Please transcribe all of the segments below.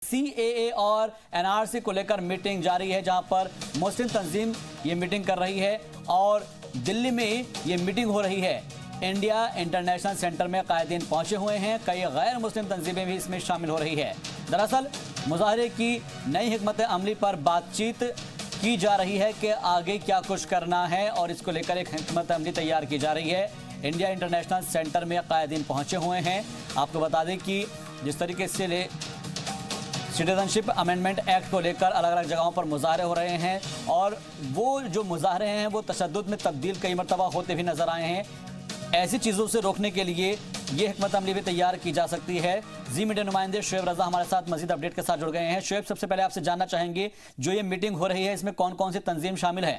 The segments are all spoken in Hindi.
CAA और NRC को लेकर मीटिंग जारी है, जहां पर मुस्लिम तंजीम ये मीटिंग कर रही है और दिल्ली में ये मीटिंग हो रही है। इंडिया इंटरनेशनल सेंटर में कायदीन पहुंचे हुए हैं, कई गैर मुस्लिम तंजीमें भी इसमें शामिल हो रही है। दरअसल मुजाहरे की नई हिकमत अमली पर बातचीत की जा रही है कि आगे क्या कुछ करना है और इसको लेकर एक हिकमत अमली तैयार की जा रही है। इंडिया इंटरनेशनल सेंटर में कायदीन पहुंचे हुए हैं। आपको बता दें कि जिस तरीके से सिटीजनशिप अमेंडमेंट एक्ट को लेकर अलग अलग जगहों पर मुजाहरे हो रहे हैं और वो जो मुजाहरे हैं वो तशद्दुद में तब्दील कई मरतबा होते भी नजर आए हैं। ऐसी चीज़ों से रोकने के लिए ये हिकमत अमली भी तैयार की जा सकती है। जी मीडिया नुमाइंदे शुएब रजा हमारे साथ मजीद अपडेट के साथ जुड़ गए हैं। शुएब, सबसे पहले आपसे जानना चाहेंगे, जो ये मीटिंग हो रही है इसमें कौन कौन सी तंजीम शामिल है?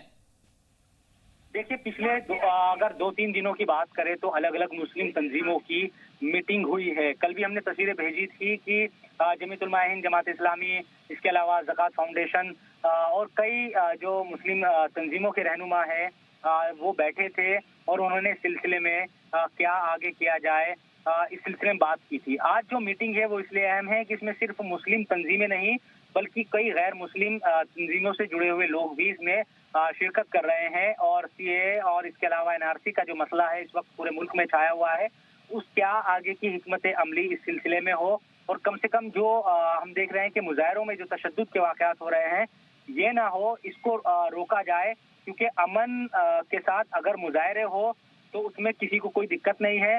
देखिए, पिछले अगर 2-3 दिनों की बात करें तो अलग अलग मुस्लिम तंजीमों की मीटिंग हुई है। कल भी हमने तस्वीरें भेजी थी कि जमीयत उलमा हिंद, जमात इस्लामी, इसके अलावा ज़कात फाउंडेशन और कई जो मुस्लिम तंजीमों के रहनुमा हैं वो बैठे थे और उन्होंने इस सिलसिले में क्या आगे किया जाए इस सिलसिले में बात की थी। आज जो मीटिंग है वो इसलिए अहम है कि इसमें सिर्फ मुस्लिम तंजीमें नहीं बल्कि कई गैर मुस्लिम तंजीमों से जुड़े हुए लोग भी इसमें शिरकत कर रहे हैं और CAA और इसके अलावा NRC का जो मसला है इस वक्त पूरे मुल्क में छाया हुआ है, उस क्या आगे की हिकमत अमली इस सिलसिले में हो और कम से कम जो हम देख रहे हैं कि मुजाहरों में जो तशद्दुद के वाक़यात हो रहे हैं ये ना हो, इसको रोका जाए। क्योंकि अमन के साथ अगर मुजाहरे हो तो उसमें किसी को कोई दिक्कत नहीं है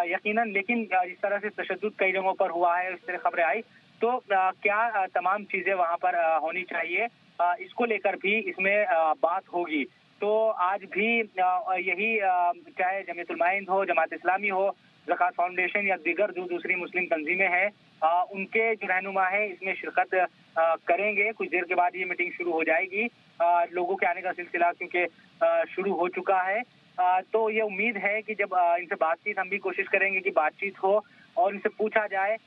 यकीनन, लेकिन जिस तरह से तशद्दुद कई जगहों पर हुआ है, इस तरह खबरें आई, तो क्या तमाम चीज़ें वहाँ पर होनी चाहिए, इसको लेकर भी इसमें बात होगी। तो आज भी यही चाहे जमीयत उलमा हिंद हो, जमात इस्लामी हो, ज़कात फाउंडेशन या दीगर जो दूसरी मुस्लिम तंजीमें हैं उनके जो रहनुमा है इसमें शिरकत करेंगे। कुछ देर के बाद ये मीटिंग शुरू हो जाएगी। लोगों के आने का सिलसिला क्योंकि शुरू हो चुका है, तो ये उम्मीद है कि जब इनसे बातचीत, हम भी कोशिश करेंगे कि बातचीत हो और इनसे पूछा जाए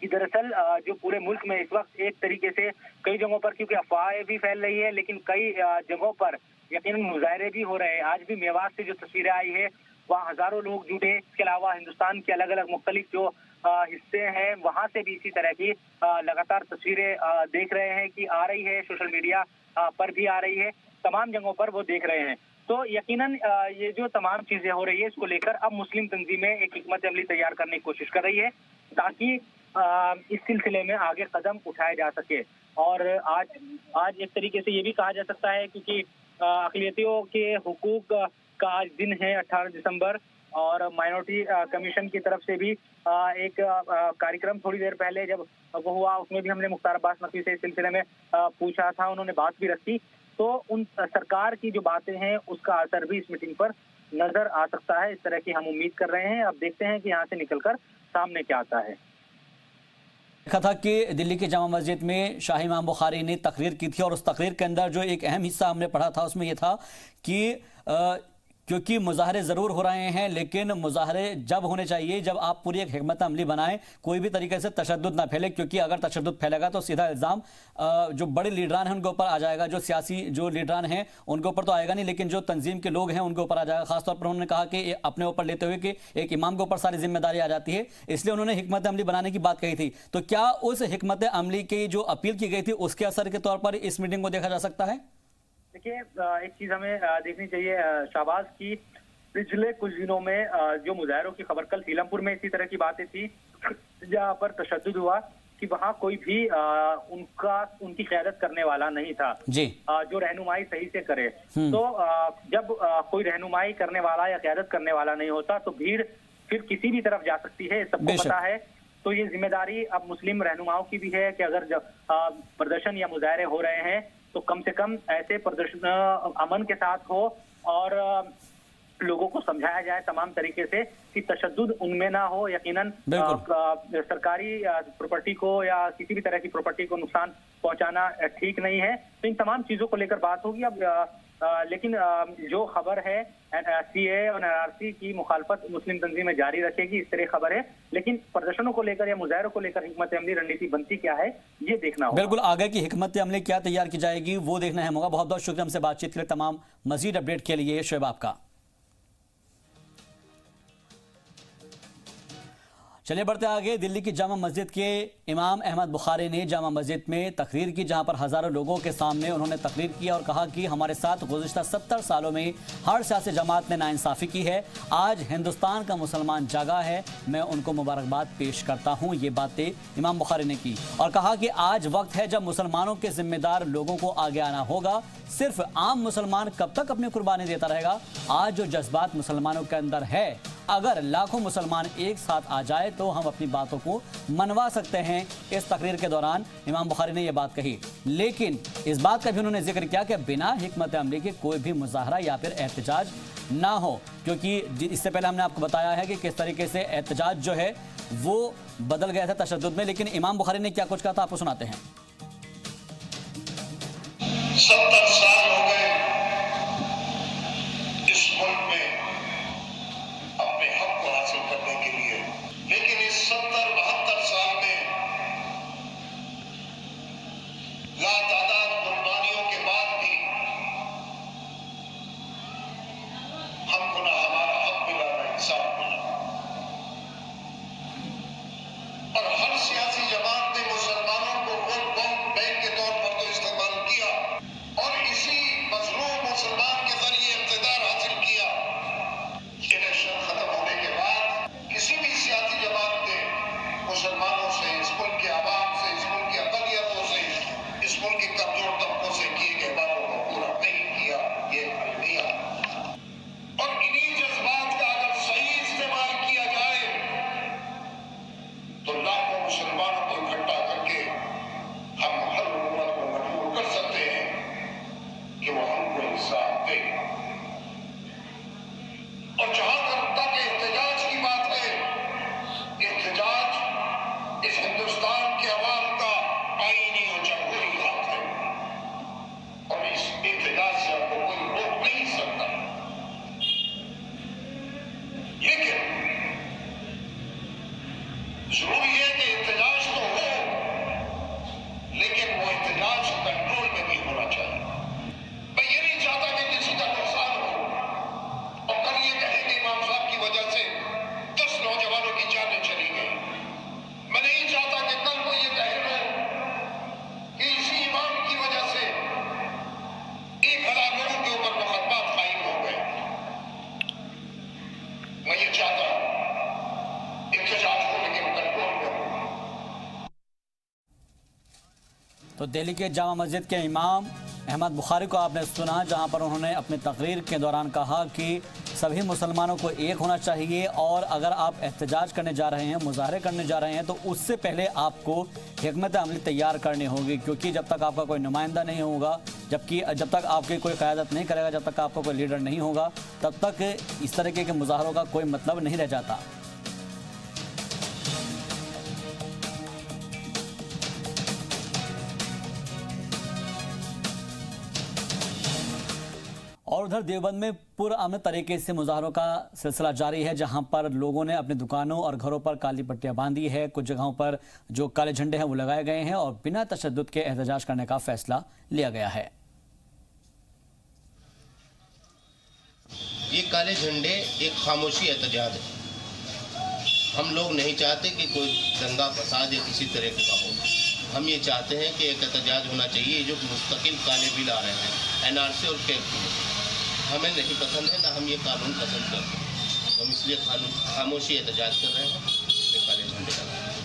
कि दरअसल जो पूरे मुल्क में इस वक्त एक तरीके से कई जगहों पर, क्योंकि अफवाहें भी फैल रही है लेकिन कई जगहों पर यकीनन मुजाहरे भी हो रहे हैं। आज भी मेवात से जो तस्वीरें आई है वहाँ हजारों लोग जुटे। इसके अलावा हिंदुस्तान के अलग अलग मुख्तलिफ जो हिस्से हैं वहाँ से भी इसी तरह की लगातार तस्वीरें देख रहे हैं कि आ रही है, सोशल मीडिया पर भी आ रही है, तमाम जगहों पर वो देख रहे हैं। तो यकीनन ये जो तमाम चीजें हो रही है इसको लेकर अब मुस्लिम तंजीमें एक हिकमत अमली तैयार करने की कोशिश कर रही है ताकि इस सिलसिले में आगे कदम उठाया जा सके। और आज एक तरीके से ये भी कहा जा सकता है क्योंकि अक़लियतियों के हुकूक का आज दिन है 18 दिसंबर और माइनॉरिटी कमीशन की तरफ से भी एक कार्यक्रम थोड़ी देर पहले जब वो हुआ उसमें भी हमने मुख्तार अब्बास नकवी से इस सिलसिले में पूछा था, उन्होंने बात भी रखी। तो उन सरकार की जो बातें हैं उसका असर भी इस मीटिंग पर नजर आ सकता है, इस तरह की हम उम्मीद कर रहे हैं। अब देखते हैं कि यहाँ से निकलकर सामने क्या आता है। देखा था कि दिल्ली की जामा मस्जिद में शाही इमाम बुखारी ने तकरीर की थी और उस तकरीर के अंदर जो एक अहम हिस्सा हमने पढ़ा था उसमें यह था कि क्योंकि मुजाहरे ज़रूर हो रहे हैं लेकिन मुजाहरे जब होने चाहिए जब आप पूरी एक हिकमत अमली बनाएं, कोई भी तरीके से तशद्दुद ना फैले, क्योंकि अगर तशद्दुद फैलेगा तो सीधा इल्ज़ाम जो बड़े लीडरान हैं उनके ऊपर आ जाएगा, जो सियासी जो लीडरान हैं उनके ऊपर तो आएगा नहीं लेकिन जो तंजीम के लोग हैं उनके ऊपर आ जाएगा। खासतौर पर उन्होंने कहा कि अपने ऊपर लेते हुए कि एक इमाम के ऊपर सारी जिम्मेदारी आ जाती है, इसलिए उन्होंने हिकमत अमली बनाने की बात कही थी। तो क्या उस हिकमत अमली की जो अपील की गई थी उसके असर के तौर पर इस मीटिंग को देखा जा सकता है? देखिए, एक चीज हमें देखनी चाहिए शाहबाज की, पिछले कुछ दिनों में जो मुजाहरों की खबर, कल सीलमपुर में इसी तरह की बातें थी जहाँ पर तशद्दुद हुआ कि वहाँ कोई भी उनकी क़यादत करने वाला नहीं था जी। जो रहनुमाई सही से करे। तो जब कोई रहनुमाई करने वाला या क़यादत करने वाला नहीं होता तो भीड़ फिर किसी भी तरफ जा सकती है, सबको पता है। तो ये जिम्मेदारी अब मुस्लिम रहनुमाओं की भी है कि अगर जब प्रदर्शन या मुजाहरे हो रहे हैं तो कम से कम ऐसे प्रदर्शन अमन के साथ हो और लोगों को समझाया जाए तमाम तरीके से कि तशद्दुद उनमें ना हो। यकीनन सरकारी प्रॉपर्टी को या किसी भी तरह की प्रॉपर्टी को नुकसान पहुंचाना ठीक नहीं है। तो इन तमाम चीजों को लेकर बात होगी। अब लेकिन जो खबर है CAA और NRC की मुखालफत मुस्लिम तंजीमें जारी रखेगी, इस तरह खबर है। लेकिन प्रदर्शनों को लेकर या मुजाहरों को लेकर हिकमत अमली रणनीति बनती क्या है ये देखना होगा। बिल्कुल, आगे की हिकमत अमली क्या तैयार की जाएगी वो देखना है होगा। बहुत बहुत शुक्रिया हमसे बातचीत के लिए। तमाम मजीद अपडेट के लिए शुएब आपका। चलिए बढ़ते आगे। दिल्ली की जामा मस्जिद के इमाम अहमद बुखारी ने जामा मस्जिद में तकरीर की, जहां पर हजारों लोगों के सामने उन्होंने तकरीर की और कहा कि हमारे साथ गुज़िश्ता 70 सालों में हर सियासी जमात ने नाइंसाफ़ी की है। आज हिंदुस्तान का मुसलमान जागा है, मैं उनको मुबारकबाद पेश करता हूं। ये बातें इमाम बुखारी ने की और कहा कि आज वक्त है जब मुसलमानों के जिम्मेदार लोगों को आगे आना होगा। सिर्फ आम मुसलमान कब तक अपनी कुर्बानी देता रहेगा? आज जो जज्बात मुसलमानों के अंदर है, अगर लाखों मुसलमान एक साथ आ जाए तो हम अपनी बातों को मनवा सकते हैं। इस तकरीर के दौरान इमाम बुखारी ने यह बात कही, लेकिन इस बात का भी उन्होंने जिक्र किया कि बिना हिकमत अमली के कोई भी मुजाहरा या फिर एहतजाज ना हो, क्योंकि इससे पहले हमने आपको बताया है कि किस तरीके से एहतजाज जो है वो बदल गया था तशद्दुद में। लेकिन इमाम बुखारी ने क्या कुछ कहा था, आपको सुनाते हैं। 70 साल हो गए इस मुल्क में अपने हक को हासिल करने के लिए, लेकिन इस 70-72 साल में लातादाद कुर्बानियों के बाद भी हमको ना हमारा हक मिला, ना इंसाफ मिला। और हर सियासी जमात ने मुसलमानों को वोट बैंक के तौर पर तो इस्तेमाल किया और इसी मजलूम मुसलमान के जरिए इक़्तिदार हासिल किया। इलेक्शन खत्म होने के बाद किसी भी सियासी जमात ने मुसलमानों से, इस मुल्क के आवाम से, इस मुल्क की अक़लियतों से, इस मुल्क के कमजोर तबकों से किए गए वादों को पूरा नहीं किया, ये अलविया। और इन्हीं जज्बात का अगर सही इस्तेमाल किया जाए तो लाखों मुसलमानों को इकट्ठा करके हम हर हुकूमत को मजबूर कर सकते हैं कि वो हमको इंसाफ दे। और जहां तक एहतजाज की बात है, एहतजाज इस हिंदुस्तान के अवाम का आईनी और जमहूरी हक है और इस एहतजाज से आपको कोई रोक नहीं सकता। लेकिन जरूरी है कि एहतजाज तो हो, लेकिन वो एहतजाज कंट्रोल में भी होना चाहिए। मैं ये नहीं चाहता कि किसी का नुकसान हो और कल ये कहे कि इमाम साहब की वजह से 10 नौजवानों की जानें चली गई। मैं नहीं चाहता कि कल को ये कहे लोग कि इसी इमाम की वजह से 1000 लोगों के ऊपर मुकदमा कायम हो गए। मैं ये चाहता हूं एहतजाज को लेकिन कंट्रोल में हो। तो दिल्ली के जामा मस्जिद के इमाम अहमद बुखारी को आपने सुना, जहां पर उन्होंने अपनी तकरीर के दौरान कहा कि सभी मुसलमानों को एक होना चाहिए और अगर आप एहतजाज करने जा रहे हैं, मुजाहरे करने जा रहे हैं, तो उससे पहले आपको हिकमत अमली तैयार करनी होगी, क्योंकि जब तक आपका कोई नुमाइंदा नहीं होगा, जब तक आपकी कोई क़यादत नहीं करेगा, जब तक आपका कोई लीडर नहीं होगा, तब तक इस तरीके के मुजाहरों का कोई मतलब नहीं रह जाता। और उधर देवबंद में पुरअमन तरीके से मुजाहरों का सिलसिला जारी है, जहां पर लोगों ने अपने दुकानों और घरों पर काली पट्टियां बांधी है। कुछ जगहों पर जो काले झंडे हैं वो लगाए गए हैं और बिना तशद्दुद के एहतजाज करने का फैसला लिया गया है। ये काले झंडे एक खामोशी एहतजाज है। हम लोग नहीं चाहते कि कोई दंगा फसाद या किसी तरह का हो। हम ये चाहते हैं कि एक एहतजाज होना चाहिए। जो मुस्तकिल काले बिल आ रहे हैं NRC और कैग के, हमें नहीं पसंद है, ना हम ये कानून पसंद करते हैं। तो हम इसलिए खामोशी एहतजाज कर रहे हैं, इसलिए काले झंडे लगा रहे हैं।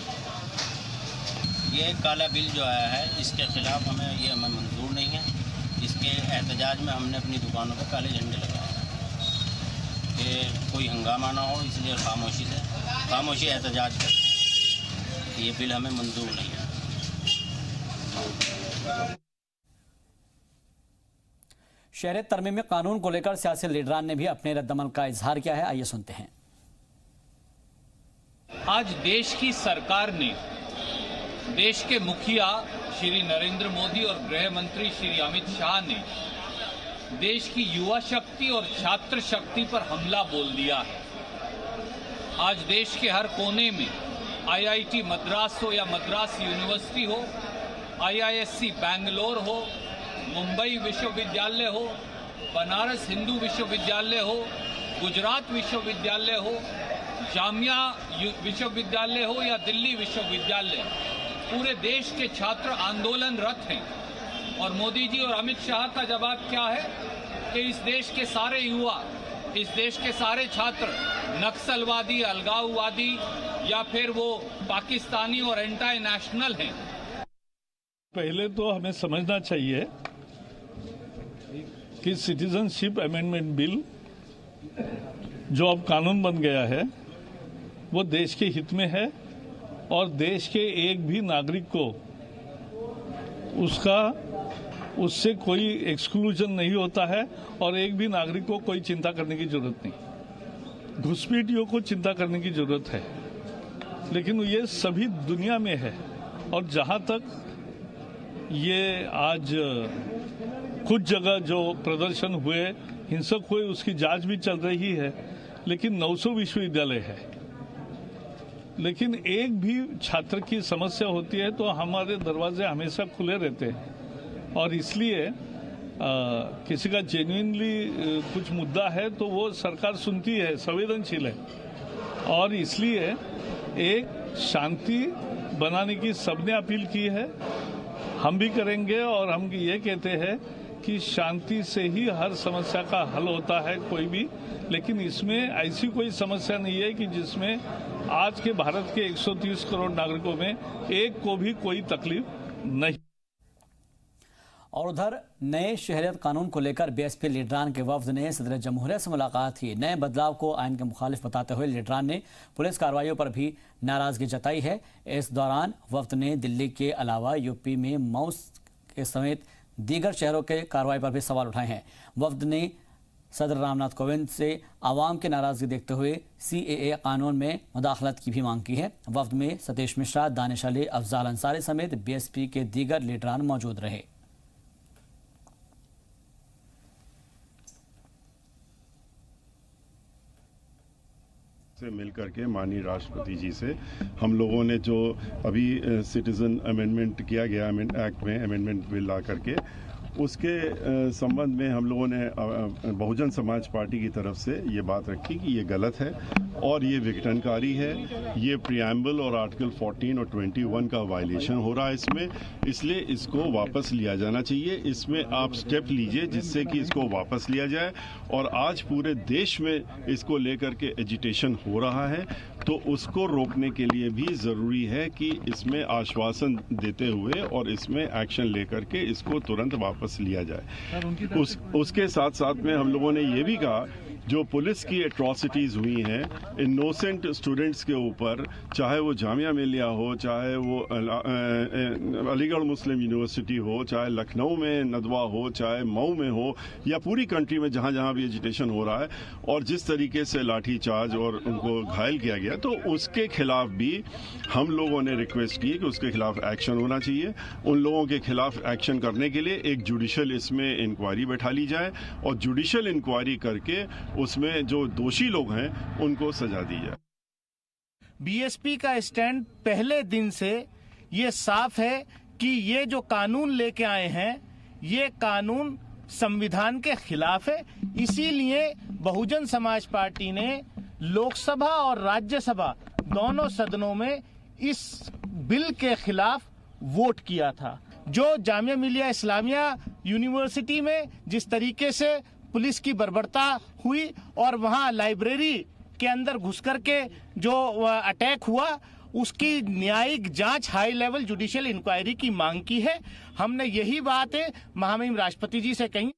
ये काला बिल जो आया है, इसके खिलाफ हमें मंजूर नहीं है। इसके एहतजाज में हमने अपनी दुकानों पर काले झंडे लगाए कि कोई हंगामा ना हो, इसलिए खामोशी एहतजाज कर। ये बिल हमें मंजूर नहीं है। शहर तरमीमी कानून को लेकर सियासी लीडरान ने भी अपने रद्दमल का इजहार किया है। आइए सुनते हैं। आज देश की सरकार ने, देश के मुखिया श्री नरेंद्र मोदी और गृह मंत्री श्री अमित शाह ने देश की युवा शक्ति और छात्र शक्ति पर हमला बोल दिया है। आज देश के हर कोने में IIT मद्रास हो या मद्रास यूनिवर्सिटी हो, IISc बैंगलोर हो, मुंबई विश्वविद्यालय हो, बनारस हिंदू विश्वविद्यालय हो, गुजरात विश्वविद्यालय हो, जामिया विश्वविद्यालय हो या दिल्ली विश्वविद्यालय, पूरे देश के छात्र आंदोलनरत हैं। और मोदी जी और अमित शाह का जवाब क्या है कि इस देश के सारे युवा, इस देश के सारे छात्र नक्सलवादी, अलगाववादी या फिर वो पाकिस्तानी और एंटी नेशनल हैं। पहले तो हमें समझना चाहिए कि सिटीजनशिप अमेंडमेंट बिल जो अब कानून बन गया है वो देश के हित में है और देश के एक भी नागरिक को उससे कोई एक्सक्लूजन नहीं होता है और एक भी नागरिक को कोई चिंता करने की जरूरत नहीं। घुसपैठियों को चिंता करने की जरूरत है, लेकिन ये सभी दुनिया में है। और जहां तक ये आज कुछ जगह जो प्रदर्शन हुए, हिंसक हुए, उसकी जांच भी चल रही है, लेकिन 900 विश्वविद्यालय है, लेकिन एक भी छात्र की समस्या होती है तो हमारे दरवाजे हमेशा खुले रहते हैं। और इसलिए किसी का जेन्युइनली कुछ मुद्दा है तो वो सरकार सुनती है, संवेदनशील है। और इसलिए एक शांति बनाने की सबने अपील की है, हम भी करेंगे। और हम ये कहते हैं कि शांति से ही हर समस्या का हल होता है कोई भी, लेकिन इसमें ऐसी कोई समस्या नहीं है कि जिसमें आज के भारत के 130 करोड़ नागरिकों में एक को भी कोई तकलीफ नहीं। और उधर नए शहरियत कानून को लेकर बीएसपी लीडरान के वफ्द ने सदर जमहूरिया से मुलाकात की। नए बदलाव को आइन के मुखालिफ बताते हुए लीडरान ने पुलिस कार्रवाइयों पर भी नाराजगी जताई है। इस दौरान वफ्द ने दिल्ली के अलावा यूपी में मऊ के समेत दीगर शहरों के कार्रवाई पर भी सवाल उठाए हैं। वफ्द ने सदर रामनाथ कोविंद से आवाम की नाराजगी देखते हुए CAA कानून में मुदाखलत की भी मांग की है। वफ्द में सतीश मिश्रा, दानिश अली, अफजाल अंसारी समेत बीएसपी के दीगर लीडरान मौजूद रहे। से मिल करके माननीय राष्ट्रपति जी से हम लोगों ने जो अभी सिटीजन अमेंडमेंट किया गया एक्ट में अमेंडमेंट बिल ला करके, उसके संबंध में हम लोगों ने बहुजन समाज पार्टी की तरफ से ये बात रखी कि ये गलत है और ये विघटनकारी है, ये प्रियम्बल और आर्टिकल 14 और 21 का वायलेशन हो रहा है इसमें, इसलिए इसको वापस लिया जाना चाहिए। इसमें आप स्टेप लीजिए जिससे कि इसको वापस लिया जाए। और आज पूरे देश में इसको लेकर के एजिटेशन हो रहा है, तो उसको रोकने के लिए भी ज़रूरी है कि इसमें आश्वासन देते हुए और इसमें एक्शन लेकर के इसको तुरंत वापस लिया जाए। उसके साथ साथ में हम लोगों ने ये भी कहा, जो पुलिस की एट्रॉसिटीज़ हुई हैं इनोसेंट स्टूडेंट्स के ऊपर, चाहे वो जामिया मिलिया हो, चाहे वो अलीगढ़ मुस्लिम यूनिवर्सिटी हो, चाहे लखनऊ में नदवा हो, चाहे मऊ में हो, या पूरी कंट्री में जहाँ जहाँ भी एजिटेशन हो रहा है, और जिस तरीके से लाठी चार्ज और उनको घायल किया गया, तो उसके खिलाफ भी हम लोगों ने रिक्वेस्ट की कि उसके खिलाफ एक्शन होना चाहिए। उन लोगों के खिलाफ एक्शन करने के लिए एक जुडिशल इसमें इंक्वायरी बैठा ली जाए और जुडिशल इंक्वायरी करके उसमें जो दोषी लोग हैं उनको सजा दी जाए। बीएसपी का स्टैंड पहले दिन से ये साफ है कि ये जो कानून लेके आए हैं ये कानून संविधान के खिलाफ है। इसीलिए बहुजन समाज पार्टी ने लोकसभा और राज्यसभा दोनों सदनों में इस बिल के खिलाफ वोट किया था। जो जामिया मिलिया इस्लामिया यूनिवर्सिटी में जिस तरीके से पुलिस की बर्बरता हुई और वहां लाइब्रेरी के अंदर घुस करके जो अटैक हुआ, उसकी न्यायिक जांच हाई लेवल जुडिशियल इंक्वायरी की मांग की है। हमने यही बात महामहिम राष्ट्रपति जी से कही।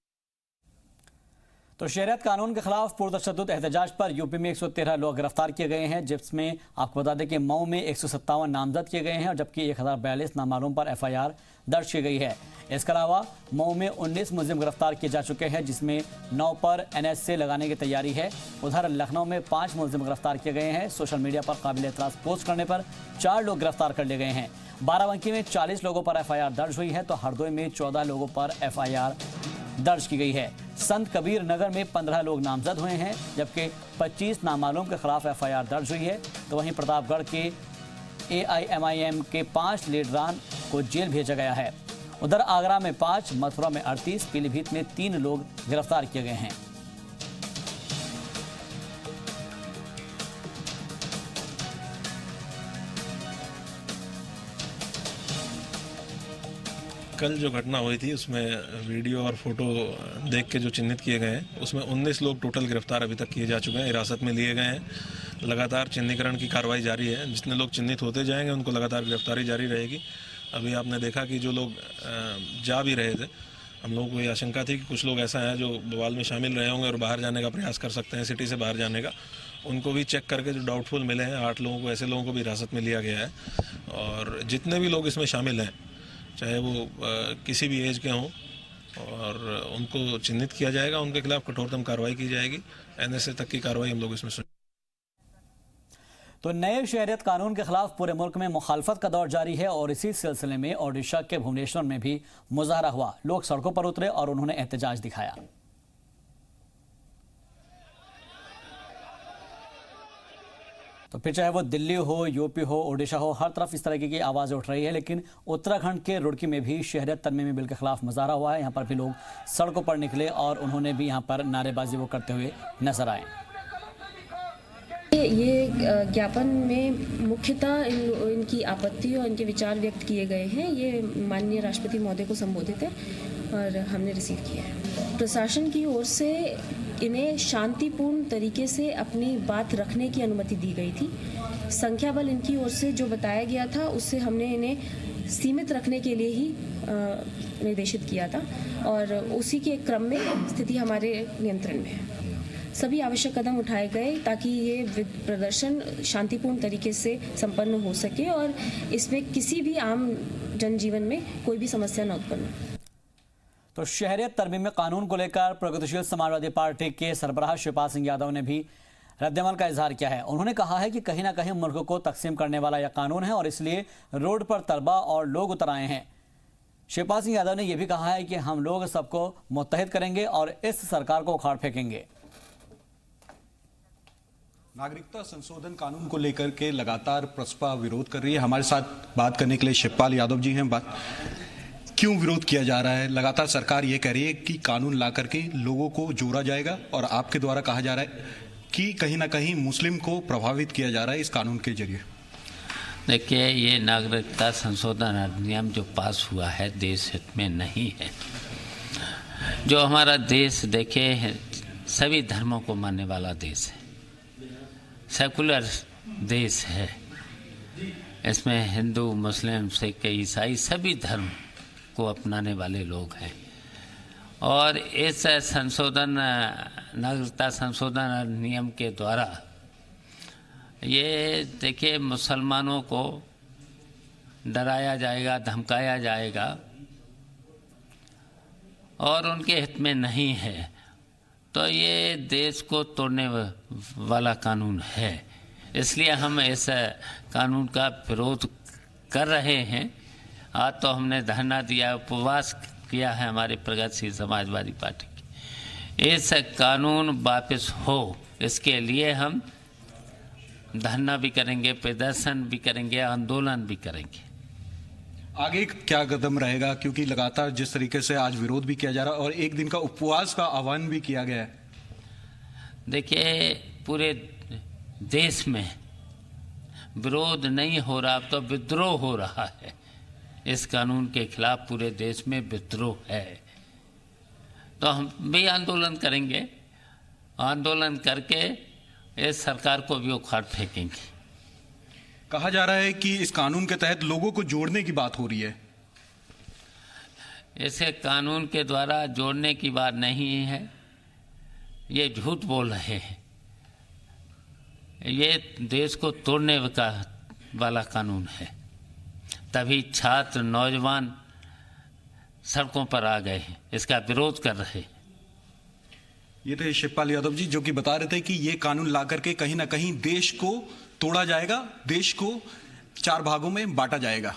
तो शहरियत कानून के खिलाफ पुरतशद्दुद एहतजाज पर यूपी में 113 लोग गिरफ्तार किए गए हैं, जिसमें आपको बता दें कि मऊ में 157 नामजद किए गए हैं और जबकि 1042 नामालूम पर FIR दर्ज की गई है। इसके अलावा मऊ में 19 मुलजिम गिरफ्तार किए जा चुके हैं, जिसमें 9 पर NSA लगाने की तैयारी है। उधर लखनऊ में 5 मुलजिम गिरफ्तार किए गए हैं। सोशल मीडिया पर काबिल एतराज़ पोस्ट करने पर 4 लोग गिरफ्तार कर लिए गए हैं। बाराबंकी में 40 लोगों पर FIR दर्ज हुई है, तो हरदोई में 14 लोगों पर FIR दर्ज की गई है। संत कबीर नगर में 15 लोग नामजद हुए हैं, जबकि 25 नामालूम के खिलाफ FIR दर्ज हुई है। तो वहीं प्रतापगढ़ के AIMIM के 5 लीडरान को जेल भेजा गया है। उधर आगरा में 5, मथुरा में 38, पीलीभीत में 3 लोग गिरफ्तार किए गए हैं। कल जो घटना हुई थी उसमें वीडियो और फोटो देख के जो चिन्हित किए गए हैं उसमें 19 लोग टोटल गिरफ्तार अभी तक किए जा चुके हैं, हिरासत में लिए गए हैं। लगातार चिन्हीकरण की कार्रवाई जारी है। जितने लोग चिन्हित होते जाएंगे उनको लगातार गिरफ्तारी जारी रहेगी। अभी आपने देखा कि जो लोग जा भी रहे थे, हम लोगों को ये आशंका थी कि कुछ लोग ऐसा हैं जो बवाल में शामिल रहे होंगे और बाहर जाने का प्रयास कर सकते हैं, सिटी से बाहर जाने का। उनको भी चेक करके जो डाउटफुल मिले हैं 8 लोगों को, ऐसे लोगों को भी हिरासत में लिया गया है। और जितने भी लोग इसमें शामिल हैं, चाहे वो किसी भी एज के हों, और उनको चिन्हित किया जाएगा, उनके खिलाफ कठोरतम कार्रवाई की जाएगी। NSA तक की कार्रवाई हम लोग इसमें तो नए शहरियत कानून के खिलाफ पूरे मुल्क में मुखालफत का दौर जारी है और इसी सिलसिले में ओडिशा के भुवनेश्वर में भी मुजाहरा हुआ। लोग सड़कों पर उतरे और उन्होंने एहतजाज दिखाया। तो फिर चाहे वो दिल्ली हो, यूपी हो, ओडिशा हो, हर तरफ इस तरह की आवाज़ें उठ रही है। लेकिन उत्तराखंड के रुड़की में भी शहरियत तरमीमी बिल के खिलाफ मुजाहरा हुआ है। यहाँ पर भी लोग सड़कों पर निकले और उन्होंने भी यहाँ पर नारेबाजी वो करते हुए नजर आए। ये ज्ञापन में मुख्यतः इनकी आपत्ति और इनके विचार व्यक्त किए गए हैं। ये माननीय राष्ट्रपति महोदय को संबोधित है और हमने रिसीव किया है। प्रशासन की ओर से इन्हें शांतिपूर्ण तरीके से अपनी बात रखने की अनुमति दी गई थी। संख्या बल इनकी ओर से जो बताया गया था उससे हमने इन्हें सीमित रखने के लिए ही निर्देशित किया था और उसी के क्रम में स्थिति हमारे नियंत्रण में है। सभी आवश्यक कदम उठाए गए ताकि ये प्रदर्शन शांतिपूर्ण तरीके से संपन्न हो सके और इसमें किसी भी आम जनजीवन में कोई भी समस्या न उत्पन्न हो। तो शहरियत तरमीमी कानून को लेकर प्रगतिशील समाजवादी पार्टी के सरबराह शिवपाल सिंह यादव ने भी रद्दमल का इजहार किया है। उन्होंने कहा है कि कहीं ना कहीं मुल्क को तकसीम करने वाला यह कानून है और इसलिए रोड पर तलबा और लोग उतर आए हैं। शिवपाल सिंह यादव ने यह भी कहा है कि हम लोग सबको मुत्तहिद करेंगे और इस सरकार को उखाड़ फेंकेंगे। नागरिकता संशोधन कानून को लेकर के लगातार प्रसपा विरोध कर रही है। हमारे साथ बात करने के लिए शिवपाल यादव जी हैं। क्यों विरोध किया जा रहा है? लगातार सरकार ये कह रही है कि कानून ला करके लोगों को जोड़ा जाएगा और आपके द्वारा कहा जा रहा है कि कहीं ना कहीं मुस्लिम को प्रभावित किया जा रहा है इस कानून के जरिए। देखिए, ये नागरिकता संशोधन अधिनियम जो पास हुआ है देश हित में नहीं है। जो हमारा देश देखे सभी धर्मों को मानने वाला देश है, सेकुलर देश है। इसमें हिंदू, मुस्लिम, सिख, ईसाई सभी धर्म को अपनाने वाले लोग हैं और इस संशोधन नागरिकता संशोधन अधिनियम के द्वारा ये देखिए मुसलमानों को डराया जाएगा, धमकाया जाएगा और उनके हित में नहीं है। तो ये देश को तोड़ने वाला कानून है, इसलिए हम इस कानून का विरोध कर रहे हैं। आज तो हमने धरना दिया, उपवास किया है हमारी प्रगतिशील समाजवादी पार्टी की। इस कानून वापस हो इसके लिए हम धरना भी करेंगे, प्रदर्शन भी करेंगे, आंदोलन भी करेंगे। आगे क्या कदम रहेगा? क्योंकि लगातार जिस तरीके से आज विरोध भी किया जा रहा है और एक दिन का उपवास का आह्वान भी किया गया है। देखिए, पूरे देश में विरोध नहीं हो रहा, अब तो विद्रोह हो रहा है। इस कानून के खिलाफ पूरे देश में विद्रोह है, तो हम भी आंदोलन करेंगे। आंदोलन करके इस सरकार को भी उखाड़ फेंकेंगे। कहा जा रहा है कि इस कानून के तहत लोगों को जोड़ने की बात हो रही है। इसे कानून के द्वारा जोड़ने की बात नहीं है, ये झूठ बोल रहे हैं। ये देश को तोड़ने का वाला कानून है, तभी छात्र, नौजवान सड़कों पर आ गए हैं, इसका विरोध कर रहे हैं। ये थे शिवपाल यादव जी जो कि बता रहे थे कि ये कानून ला करके कहीं ना कहीं देश को तोड़ा जाएगा, देश को 4 भागों में बांटा जाएगा।